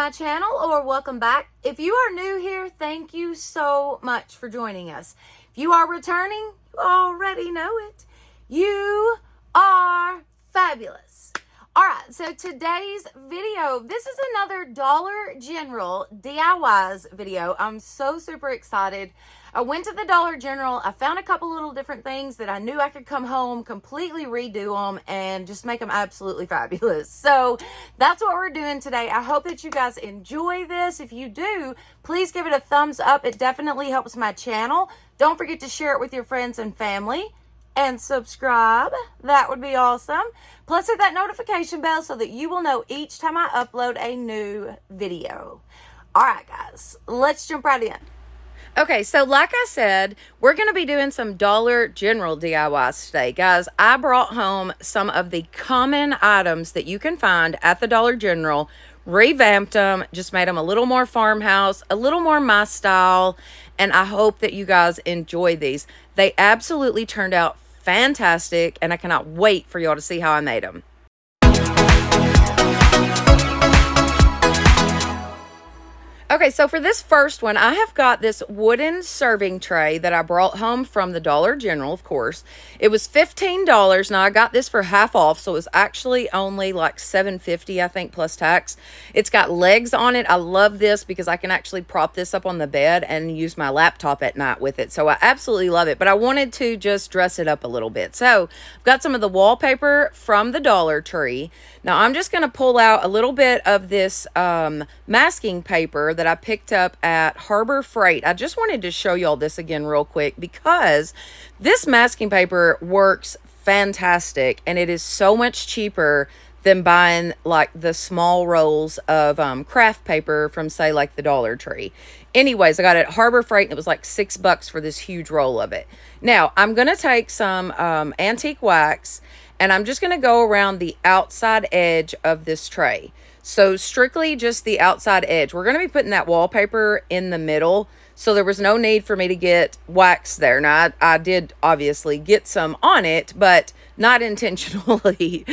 my channel or welcome back. If you are new here, thank you so much for joining us. If you are returning, you already know it. You are fabulous. All right, so today's video, this is another Dollar General DIYs video. I'm so super excited. I went to the Dollar General. I found a couple little different things that I knew I could come home, completely redo them, and just make them absolutely fabulous. So that's what we're doing today. I hope that you guys enjoy this. If you do, please give it a thumbs up. It definitely helps my channel. Don't forget to share it with your friends and family. And subscribe. That would be awesome. Plus hit that notification bell so that you will know each time I upload a new video. All right, guys, let's jump right in. Okay, so like I said, we're going to be doing some Dollar General DIYs today. Guys, I brought home some of the common items that you can find at the Dollar General, revamped them, just made them a little more farmhouse, a little more my style, and I hope that you guys enjoy these. They absolutely turned out fantastic, and I cannot wait for y'all to see how I made them. Okay, so for this first one, I have got this wooden serving tray that I brought home from the Dollar General, of course. It was $15. Now, I got this for half off, so it was actually only like $7.50, I think, plus tax. It's got legs on it. I love this because I can actually prop this up on the bed and use my laptop at night with it. So I absolutely love it, but I wanted to just dress it up a little bit. So I've got some of the wallpaper from the Dollar Tree. Now, I'm just going to pull out a little bit of this masking paper that I picked up at Harbor Freight. I just wanted to show y'all this again real quick because this masking paper works fantastic and it is so much cheaper than buying like the small rolls of craft paper from, say, like the Dollar Tree. Anyways, I got it at Harbor Freight and it was like $6 for this huge roll of it. Now, I'm going to take some antique wax and I'm just going to go around the outside edge of this tray. So strictly just the outside edge. We're going to be putting that wallpaper in the middle. So there was no need for me to get wax there. Now, I did obviously get some on it, but not intentionally.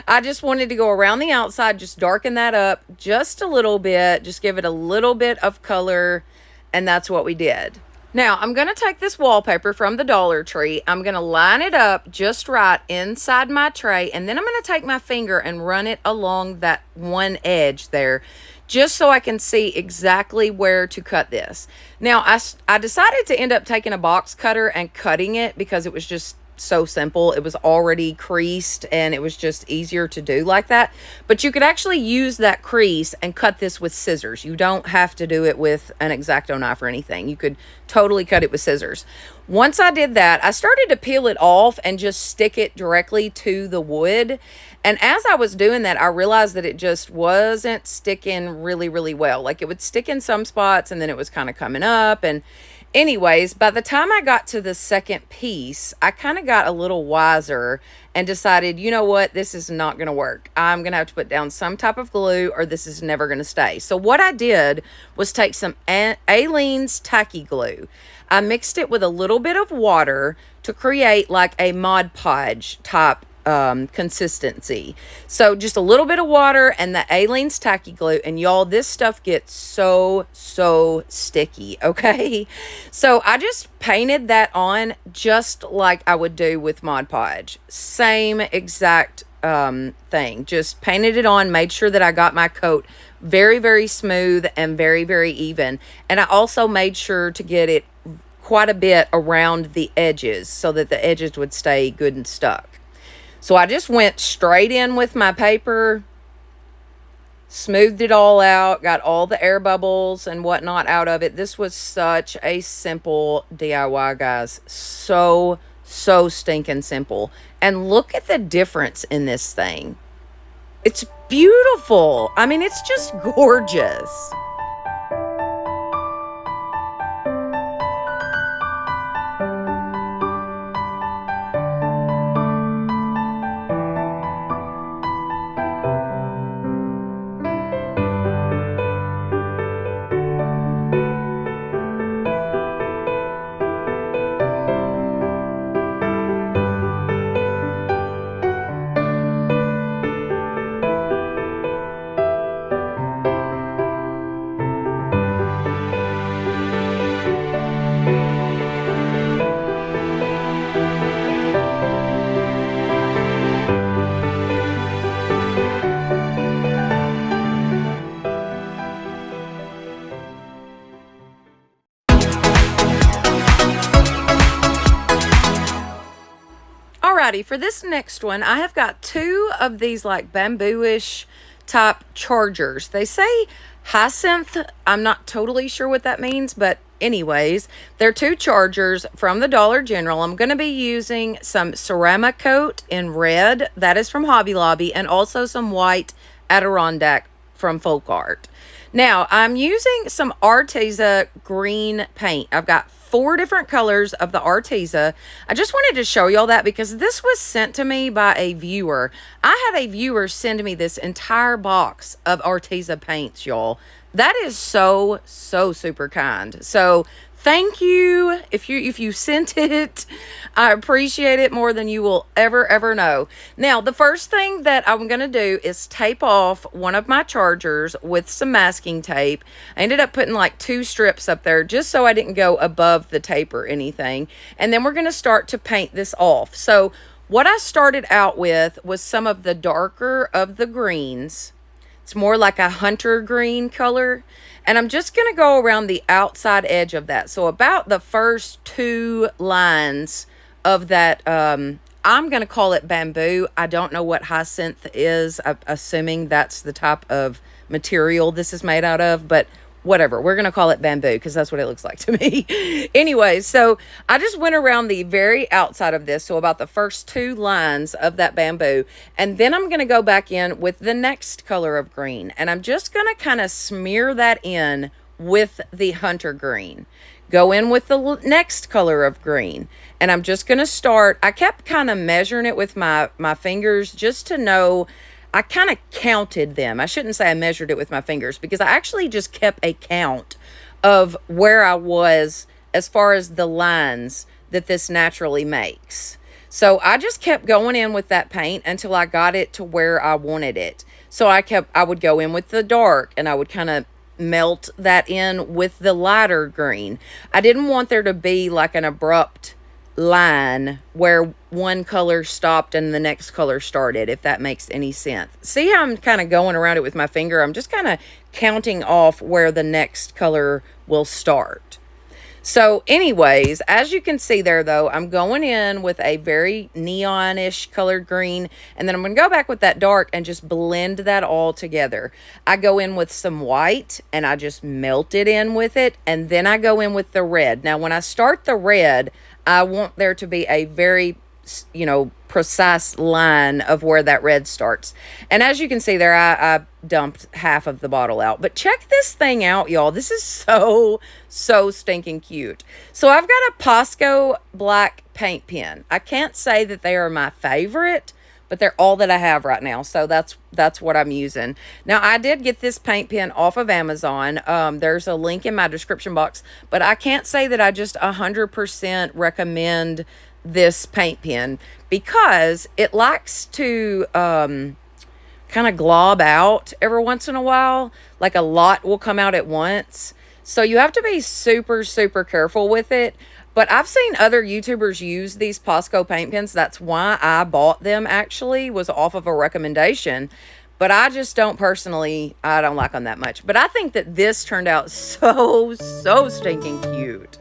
I just wanted to go around the outside, just darken that up just a little bit, just give it a little bit of color, and that's what we did. Now, I'm going to take this wallpaper from the Dollar Tree. I'm going to line it up just right inside my tray, and then I'm going to take my finger and run it along that one edge there, just so I can see exactly where to cut this. Now, I decided to end up taking a box cutter and cutting it because it was just so simple. It was already creased and it was just easier to do like that. But you could actually use that crease and cut this with scissors. You don't have to do it with an X-Acto knife or anything. You could totally cut it with scissors. Once I did that, I started to peel it off and just stick it directly to the wood. And as I was doing that, I realized that it just wasn't sticking really, really well. Like it would stick in some spots and then it was kind of coming up. And anyways, by the time I got to the second piece, I kind of got a little wiser and decided, you know what, this is not going to work. I'm going to have to put down some type of glue or this is never going to stay. So what I did was take some Aleene's tacky glue. I mixed it with a little bit of water to create like a Mod Podge type consistency. So just a little bit of water and the Aleene's tacky glue, and y'all, this stuff gets so sticky. Okay, so I just painted that on just like I would do with Mod Podge. Same exact thing. Just painted it on, made sure that I got my coat very smooth and very even, and I also made sure to get it quite a bit around the edges so that the edges would stay good and stuck. So I just went straight in with my paper, smoothed it all out, got all the air bubbles and whatnot out of it. This was such a simple DIY, guys. So stinking simple. And look at the difference in this thing. It's beautiful. I mean, it's just gorgeous. Alrighty, for this next one, I have got two of these like bamboo-ish type chargers. They say hyacinth. I'm not totally sure what that means, but anyways, they're two chargers from the Dollar General. I'm going to be using some ceramic coat in red. That is from Hobby Lobby, and also some white Adirondack from Folk Art. Now, I'm using some Arteza green paint. I've got 4 different colors of the Arteza. I just wanted to show y'all that because this was sent to me by a viewer. I had a viewer send me this entire box of Arteza paints, y'all. That is so super kind. So thank you if you sent it. I appreciate it more than you will ever know. Now, the first thing that I'm going to do is tape off one of my chargers with some masking tape. I ended up putting like 2 strips up there just so I didn't go above the tape or anything. And then we're going to start to paint this off. So what I started out with was some of the darker of the greens. It's more like a hunter green color. And I'm just going to go around the outside edge of that. So about the first 2 lines of that, I'm going to call it bamboo. I don't know what hyacinth is. I'm assuming that's the type of material this is made out of. But whatever, we're going to call it bamboo because that's what it looks like to me. Anyway, so I just went around the very outside of this, so about the first 2 lines of that bamboo, and then I'm going to go back in with the next color of green, and I'm just going to kind of smear that in with the hunter green. Go in with the next color of green, and I'm just going to start. I kept kind of measuring it with my fingers just to know. I kind of counted them. I shouldn't say I measured it with my fingers because I actually just kept a count of where I was as far as the lines that this naturally makes. So I just kept going in with that paint until I got it to where I wanted it. So I would go in with the dark and I would kind of melt that in with the lighter green. I didn't want there to be like an abrupt line where one color stopped and the next color started, if that makes any sense. See how I'm kind of going around it with my finger? I'm just kind of counting off where the next color will start. So anyways, as you can see there though, I'm going in with a very neonish colored green, and then I'm going to go back with that dark and just blend that all together. I go in with some white and I just melt it in with it, and then I go in with the red. Now when I start the red, I want there to be a very, precise line of where that red starts. And as you can see there, I dumped half of the bottle out. But check this thing out, y'all. This is so stinking cute. So I've got a Posco black paint pen. I can't say that they are my favorite, but they're all that I have right now. So that's what I'm using. Now, I did get this paint pen off of Amazon. There's a link in my description box, but I can't say that I just 100% recommend this paint pen because it likes to kind of glob out every once in a while. Like a lot will come out at once. So you have to be super careful with it. But I've seen other YouTubers use these Posco paint pens. That's why I bought them, actually, was off of a recommendation. But I just don't personally, I don't like them that much. But I think that this turned out so stinking cute.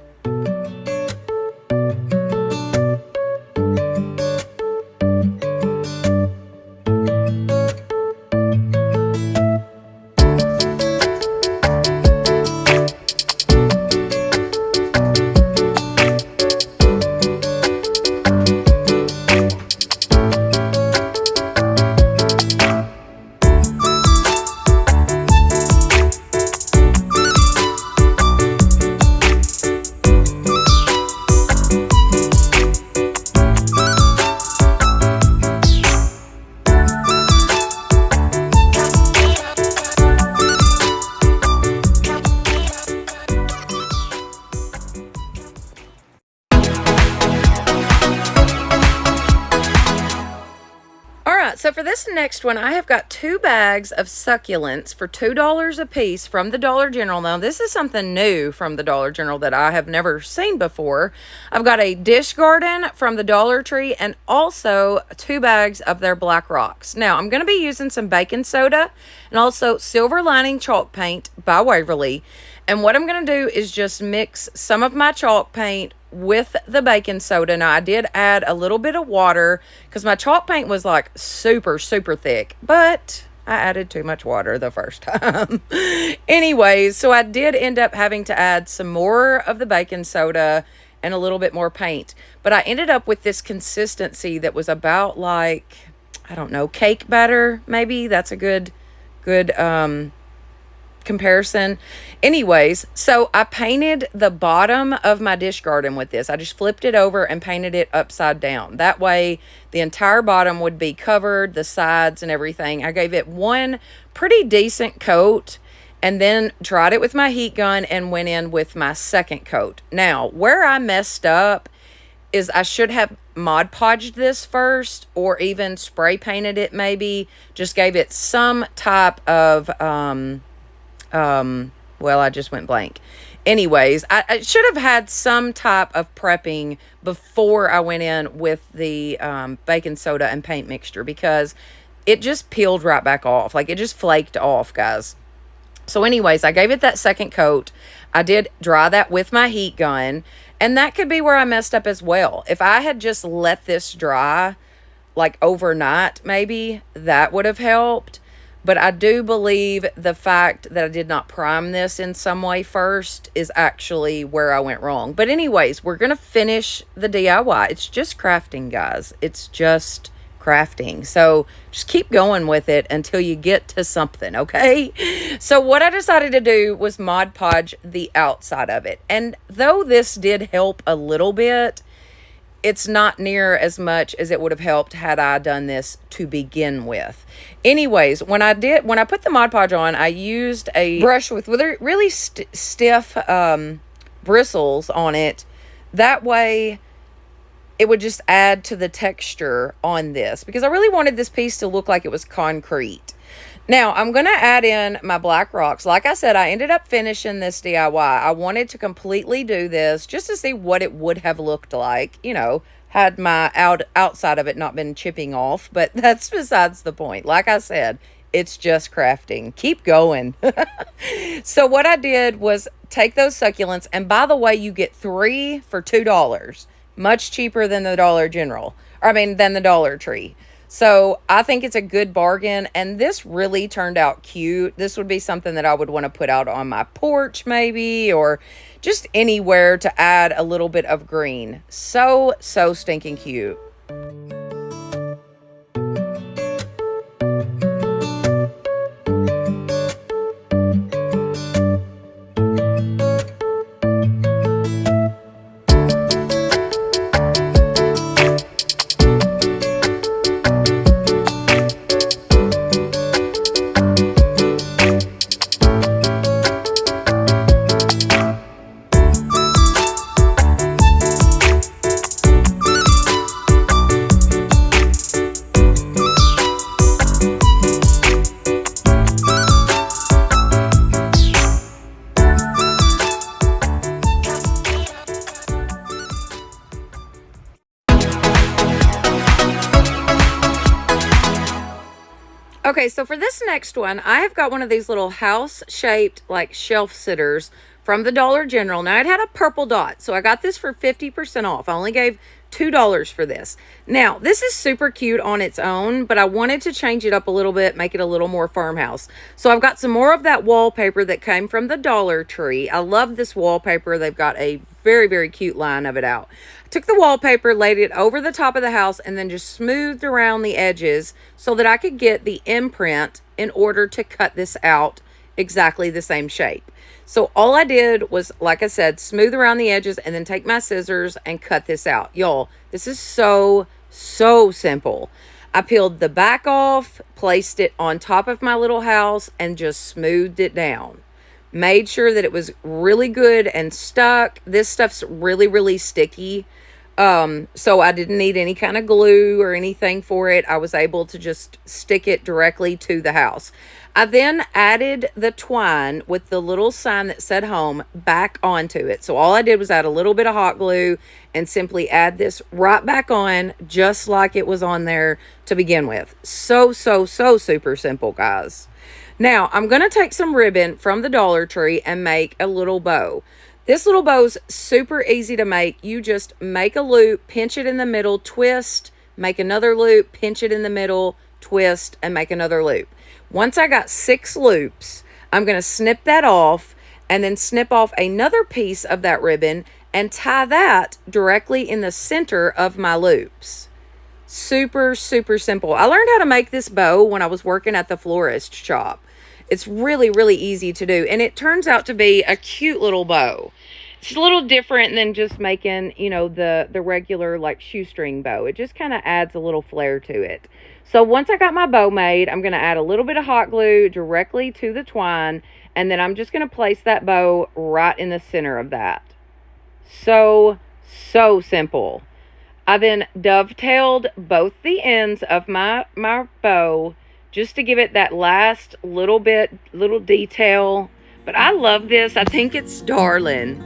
So for this next one, I have got 2 bags of succulents for $2 a piece from the Dollar General. Now, this is something new from the Dollar General that I have never seen before. I've got a dish garden from the Dollar Tree and also 2 bags of their black rocks. Now, I'm going to be using some baking soda and also silver lining chalk paint by Waverly. And what I'm going to do is just mix some of my chalk paint with the baking soda. Now, I did add a little bit of water because my chalk paint was like super, super thick, but I added too much water the first time. Anyways, so I did end up having to add some more of the baking soda and a little bit more paint. But I ended up with this consistency that was about like, I don't know, cake batter, maybe. That's a good comparison. Anyways, so I painted the bottom of my dish garden with this. I just flipped it over and painted it upside down. That way the entire bottom would be covered, the sides and everything. I gave it one pretty decent coat and then dried it with my heat gun and went in with my second coat. Now, where I messed up is I should have Mod Podged this first, or even spray painted it maybe. Just gave it some type of well, I just went blank. Anyways, I should have had some type of prepping before I went in with the baking soda and paint mixture, because it just peeled right back off. Like, it just flaked off, guys. So anyways, I gave it that second coat. I did dry that with my heat gun, and that could be where I messed up as well. If I had just let this dry like overnight, maybe that would have helped. But I do believe the fact that I did not prime this in some way first is actually where I went wrong. But anyways, we're going to finish the DIY. It's just crafting, guys. It's just crafting. So just keep going with it until you get to something, okay? So what I decided to do was Mod Podge the outside of it. And though this did help a little bit, it's not near as much as it would have helped had I done this to begin with. Anyways, when I put the Mod Podge on, I used a brush with really stiff bristles on it. That way it would just add to the texture on this, because I really wanted this piece to look like it was concrete. Now, I'm going to add in my black rocks. Like I said, I ended up finishing this DIY. I wanted to completely do this just to see what it would have looked like, you know, had my outside of it not been chipping off. But that's besides the point. Like I said, it's just crafting. Keep going. So what I did was take those succulents. And by the way, you get 3 for $2. Much cheaper than the Dollar General. Than the Dollar Tree. So I think it's a good bargain, and this really turned out cute. This would be something that I would want to put out on my porch maybe, or just anywhere to add a little bit of green. So stinking cute. Okay, so for this next one, I have got one of these little house-shaped, like, shelf sitters from the Dollar General. Now, it had a purple dot, so I got this for 50% off. I only gave $2 for this. Now, this is super cute on its own, but I wanted to change it up a little bit, make it a little more farmhouse. So I've got some more of that wallpaper that came from the Dollar Tree. I love this wallpaper. They've got a very, very cute line of it out. I took the wallpaper, laid it over the top of the house, and then just smoothed around the edges so that I could get the imprint in order to cut this out exactly the same shape. So all I did was, like I said, smooth around the edges and then take my scissors and cut this out. Y'all, this is so simple. I peeled the back off, placed it on top of my little house, and just smoothed it down. Made sure that it was really good and stuck. This stuff's really sticky. So I didn't need any kind of glue or anything for it. I was able to just stick it directly to the house. I then added the twine with the little sign that said home back onto it. So all I did was add a little bit of hot glue and simply add this right back on, just like it was on there to begin with. So super simple, guys. Now, I'm going to take some ribbon from the Dollar Tree and make a little bow. This little bow's super easy to make. You just make a loop, pinch it in the middle, twist, make another loop, pinch it in the middle, twist, and make another loop. Once I got 6 loops, I'm going to snip that off and then snip off another piece of that ribbon and tie that directly in the center of my loops. Super, super simple. I learned how to make this bow when I was working at the florist shop. It's really, really easy to do, and it turns out to be a cute little bow. It's a little different than just making, you know, the regular like shoestring bow. It just kind of adds a little flair to it. So once I got my bow made, I'm going to add a little bit of hot glue directly to the twine, and then I'm just going to place that bow right in the center of that. So simple. I then dovetailed both the ends of my bow just to give it that last little detail. But I love this. I think it's darling.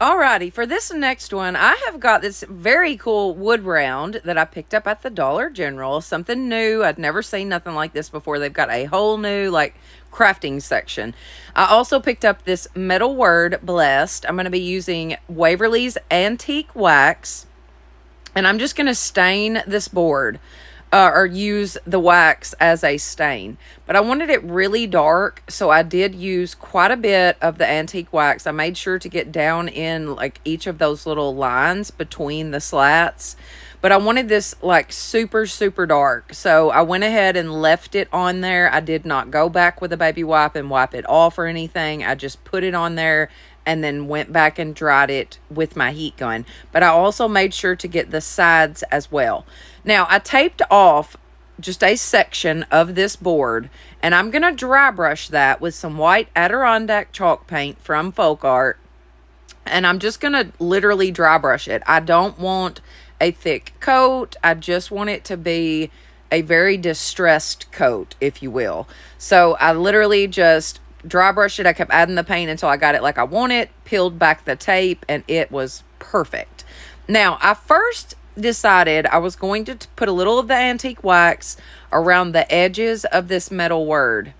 Alrighty, for this next one, I have got this very cool wood round that I picked up at the Dollar General. Something new. I'd never seen nothing like this before. They've got a whole new, like, crafting section. I also picked up this metal word, blessed. I'm going to be using Waverly's Antique Wax, and I'm just going to stain this board. Or use the wax as a stain. But I wanted it really dark, so I did use quite a bit of the antique wax. I made sure to get down in like each of those little lines between the slats. But I wanted this like super, super dark. So I went ahead and left it on there. I did not go back with a baby wipe and wipe it off or anything. I just put it on there and then went back and dried it with my heat gun. But I also made sure to get the sides as well. Now, I taped off just a section of this board, and I'm going to dry brush that with some white Adirondack chalk paint from Folk Art, and I'm just going to literally dry brush it. I don't want a thick coat. I just want it to be a very distressed coat, if you will. So I literally just dry brushed it. I kept adding the paint until I got it like I want it, peeled back the tape, and it was perfect. Now, I first decided I was going to put a little of the antique wax around the edges of this metal word.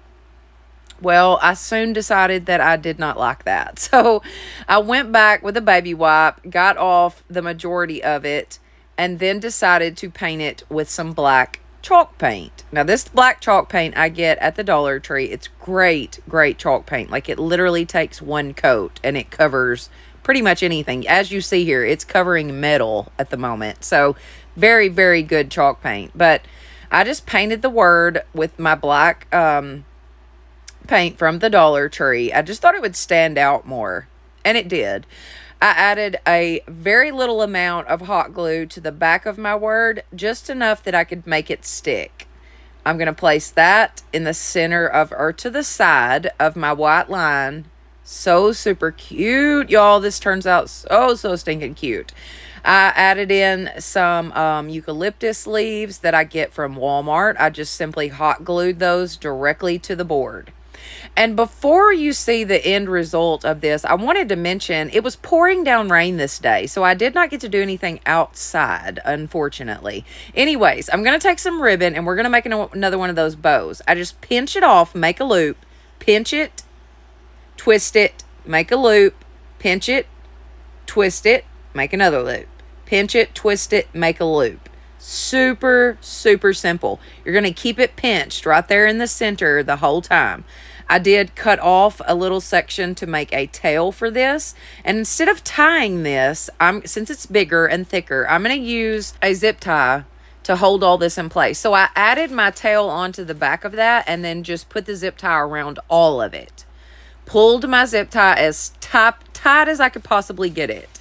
Well, I soon decided that I did not like that. So I went back with a baby wipe, got off the majority of it, and then decided to paint it with some black chalk paint. Now, this black chalk paint I get at the Dollar Tree. It's great, great chalk paint. Like, it literally takes one coat and it covers pretty much anything. As you see here, it's covering metal at the moment. So very, very good chalk paint. But I just painted the word with my black paint from the Dollar Tree. I just thought it would stand out more, and it did. I added a very little amount of hot glue to the back of my word, just enough that I could make it stick. I'm going to place that in the center of, or to the side of my white line. So super cute, y'all. This turns out so stinking cute. I added in some eucalyptus leaves that I get from Walmart. I just simply hot glued those directly to the board. And before you see the end result of this, I wanted to mention it was pouring down rain this day, so I did not get to do anything outside, unfortunately. Anyways, I'm going to take some ribbon, and we're going to make another one of those bows. I just pinch it off, make a loop, pinch it, twist it, make a loop, pinch it, twist it, make another loop, pinch it, twist it, make a loop. Super, super simple. You're going to keep it pinched right there in the center the whole time. I did cut off a little section to make a tail for this. And instead of tying this, since it's bigger and thicker, I'm going to use a zip tie to hold all this in place. So I added my tail onto the back of that and then just put the zip tie around all of it. pulled my zip tie as tight as I could possibly get it.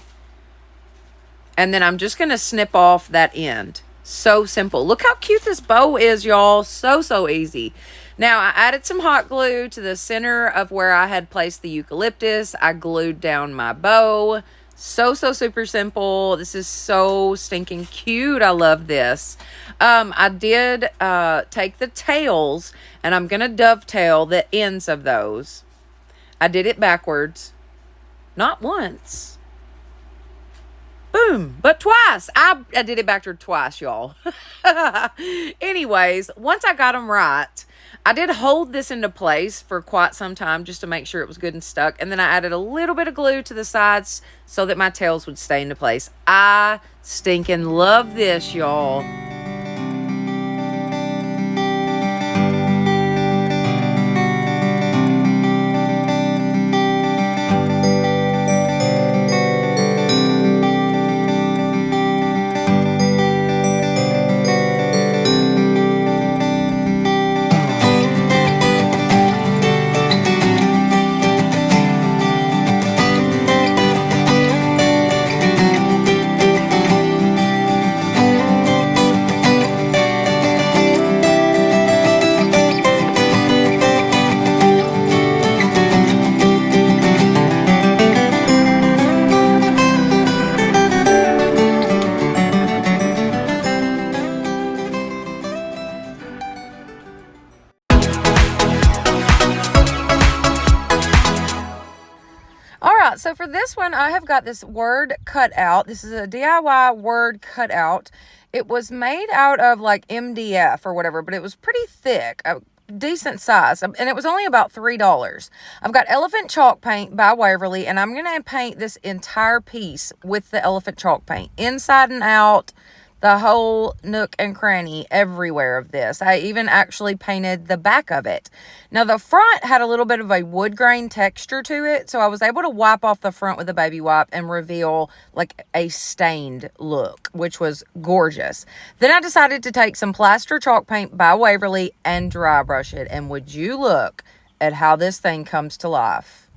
And then I'm just going to snip off that end. So simple. Look how cute this bow is, y'all. So easy. Now, I added some hot glue to the center of where I had placed the eucalyptus. I glued down my bow. So super simple. This is so stinking cute. I love this. I did take the tails, and I'm going to dovetail the ends of those. I did it backwards. Not once. Boom, but twice. I did it backward twice, y'all. Anyways, once I got them right, I did hold this into place for quite some time just to make sure it was good and stuck. And then I added a little bit of glue to the sides so that my tails would stay into place. I stinking love this, y'all. So for this one, I have got this word cutout. This is a DIY word cutout. It was made out of like MDF or whatever, but it was pretty thick, a decent size, and it was only about $3. I've got elephant chalk paint by Waverly, and I'm going to paint this entire piece with the elephant chalk paint, inside and out, the whole nook and cranny everywhere of this. I even actually painted the back of it. Now, the front had a little bit of a wood grain texture to it, so I was able to wipe off the front with a baby wipe and reveal like a stained look, which was gorgeous. Then I decided to take some plaster chalk paint by Waverly and dry brush it. And would you look at how this thing comes to life?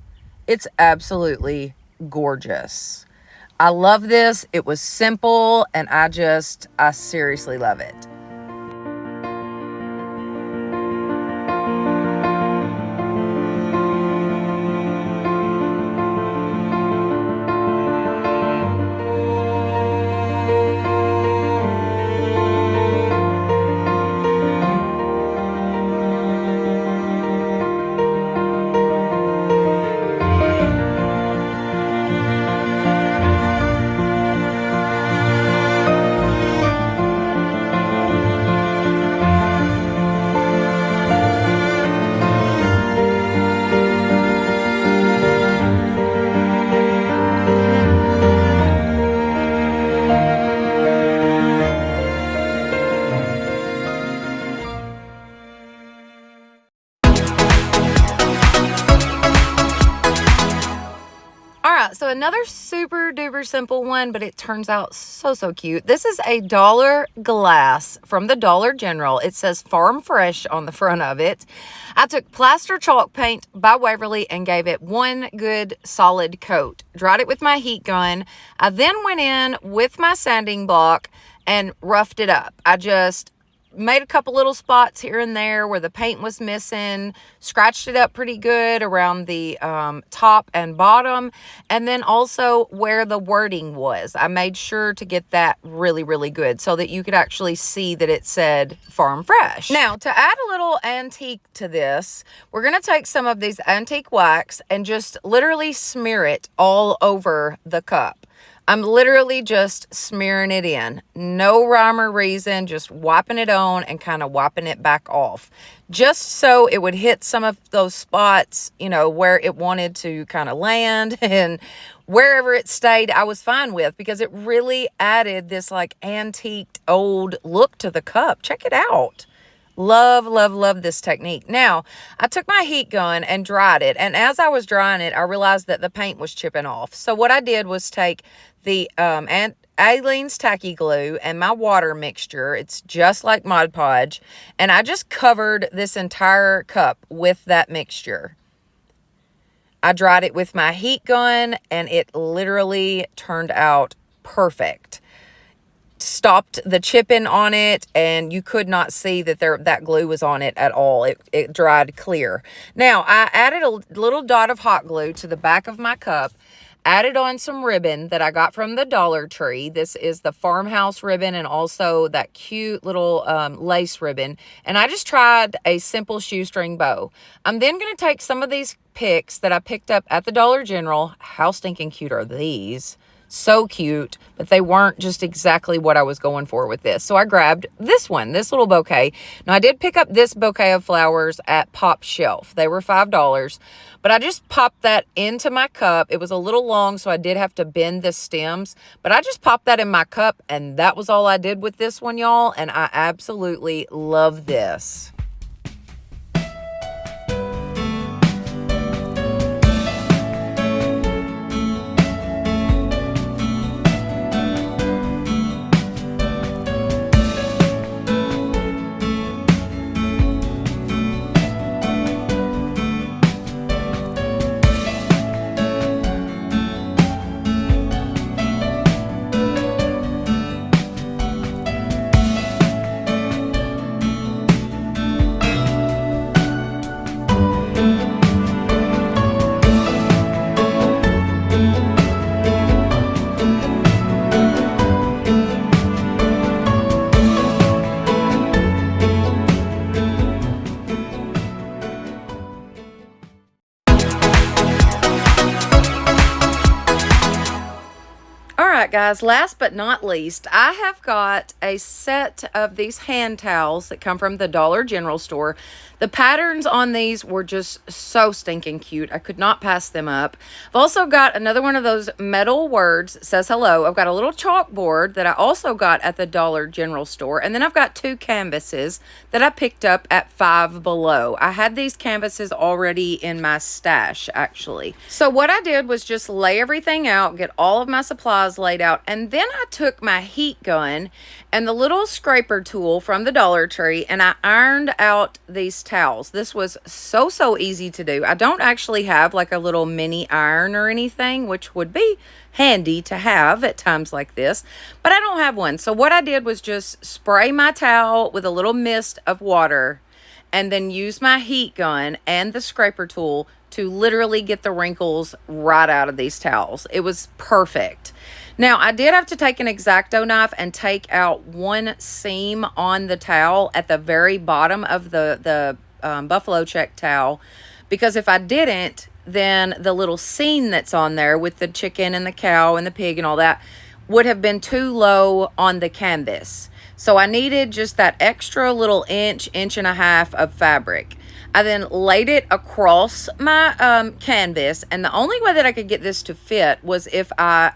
It's absolutely gorgeous. I love this. It was simple, and I seriously love it. So another super duper simple one, but it turns out so cute. This is a dollar glass from the Dollar General. It says Farm Fresh on the front of it. I took plaster chalk paint by Waverly and gave it one good solid coat. Dried it with my heat gun. I then went in with my sanding block and roughed it up. I just made a couple little spots here and there where the paint was missing, scratched it up pretty good around the top and bottom, and then also where the wording was. I made sure to get that really good so that you could actually see that it said Farm Fresh. Now, to add a little antique to this, we're going to take some of these antique wax and just literally smear it all over the cup. I'm literally just smearing it in. No rhyme or reason, just wiping it on and kind of wiping it back off. Just so it would hit some of those spots, you know, where it wanted to kind of land, and wherever it stayed, I was fine with, because it really added this like antiqued old look to the cup. Check it out. Love this technique. Now, I took my heat gun and dried it, and as I was drying it, I realized that the paint was chipping off. So what I did was take the Aleene's tacky glue and my water mixture. It's just like Mod Podge, and I just covered this entire cup with that mixture. I dried it with my heat gun, and it literally turned out perfect. Stopped the chipping on it, and you could not see that that glue was on it at all. It dried clear. Now, I added a little dot of hot glue to the back of my cup, added on some ribbon that I got from the Dollar Tree. This is the Farmhouse ribbon, and also that cute little lace ribbon. And I just tried a simple shoestring bow. I'm then going to take some of these picks that I picked up at the Dollar General. How stinking cute are these? So cute, but they weren't just exactly what I was going for with this. So I grabbed this one, this little bouquet. Now, I did pick up this bouquet of flowers at Pop Shelf. They were $5, but I just popped that into my cup. It was a little long, so I did have to bend the stems, but I just popped that in my cup, and that was all I did with this one, y'all, and I absolutely love this. Alright guys, last but not least, I have got a set of these hand towels that come from the Dollar General store. The patterns on these were just so stinking cute. I could not pass them up. I've also got another one of those metal words that says hello. I've got a little chalkboard that I also got at the Dollar General store. And then I've got 2 canvases that I picked up at Five Below. I had these canvases already in my stash, actually. So what I did was just lay everything out, get all of my supplies laid out, and then I took my heat gun and the little scraper tool from the Dollar Tree, and I ironed out these towels. This was so easy to do. I don't actually have like a little mini iron or anything, which would be handy to have at times like this, but I don't have one. So what I did was just spray my towel with a little mist of water, and then use my heat gun and the scraper tool to literally get the wrinkles right out of these towels. It was perfect. Now, I did have to take an X-Acto knife and take out one seam on the towel at the very bottom of the buffalo check towel, because if I didn't, then the little seam that's on there with the chicken and the cow and the pig and all that would have been too low on the canvas. So I needed just that extra little inch and a half of fabric. I then laid it across my canvas, and the only way that I could get this to fit was if I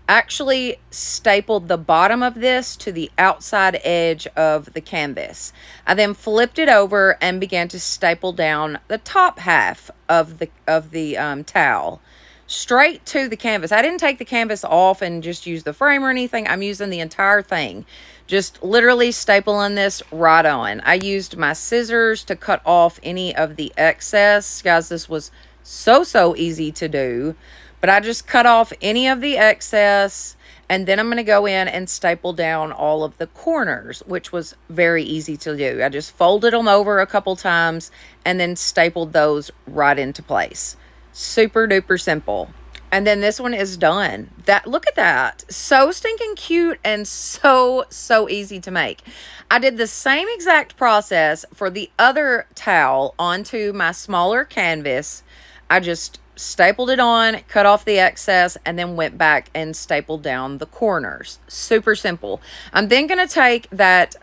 actually stapled the bottom of this to the outside edge of the canvas. I then flipped it over and began to staple down the top half of the towel straight to the canvas. I didn't take the canvas off and just use the frame or anything. I'm using the entire thing. Just literally stapling this right on. I used my scissors to cut off any of the excess. Guys, this was so easy to do. But I just cut off any of the excess, and then I'm going to go in and staple down all of the corners, which was very easy to do. I just folded them over a couple times and then stapled those right into place. Super duper simple. And then this one is done. Look at that. So stinking cute and so easy to make. I did the same exact process for the other towel onto my smaller canvas. I just stapled it on, cut off the excess, and then went back and stapled down the corners. Super simple. I'm then going to take that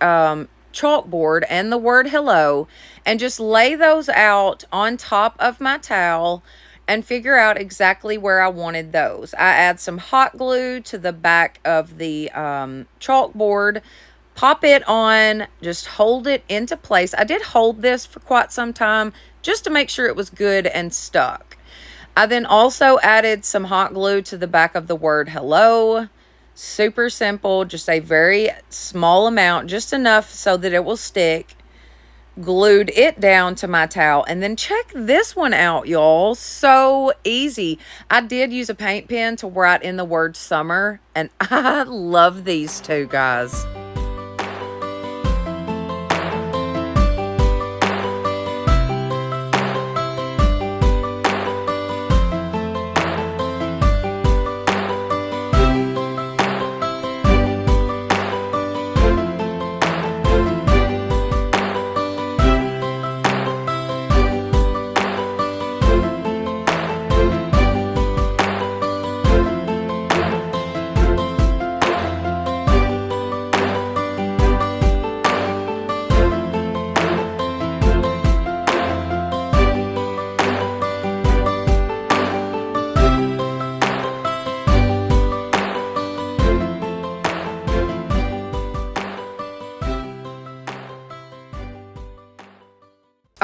chalkboard and the word hello and just lay those out on top of my towel and figure out exactly where I wanted those. I add some hot glue to the back of the chalkboard, pop it on, just hold it into place. I did hold this for quite some time just to make sure it was good and stuck. I then also added some hot glue to the back of the word hello. Super simple, just a very small amount, just enough so that it will stick. glued it down to my towel. And then check this one out, y'all. So easy. I did use a paint pen to write in the word summer, and I love these two, guys.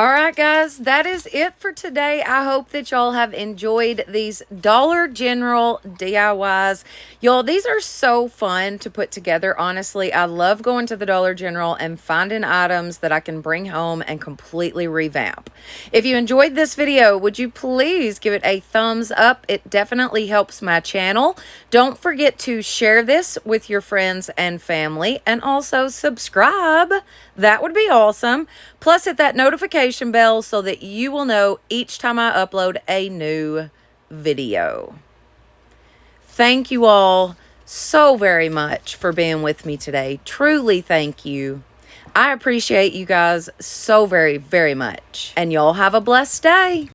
All right, guys, that is it for today. I hope that y'all have enjoyed these Dollar General DIYs. Y'all, these are so fun to put together. Honestly, I love going to the Dollar General and finding items that I can bring home and completely revamp. If you enjoyed this video, would you please give it a thumbs up? It definitely helps my channel. Don't forget to share this with your friends and family, and also subscribe. That would be awesome. Plus, hit that notification bell so that you will know each time I upload a new video. Thank you all so very much for being with me today. Truly, thank you. I appreciate you guys so very, very much. And y'all have a blessed day.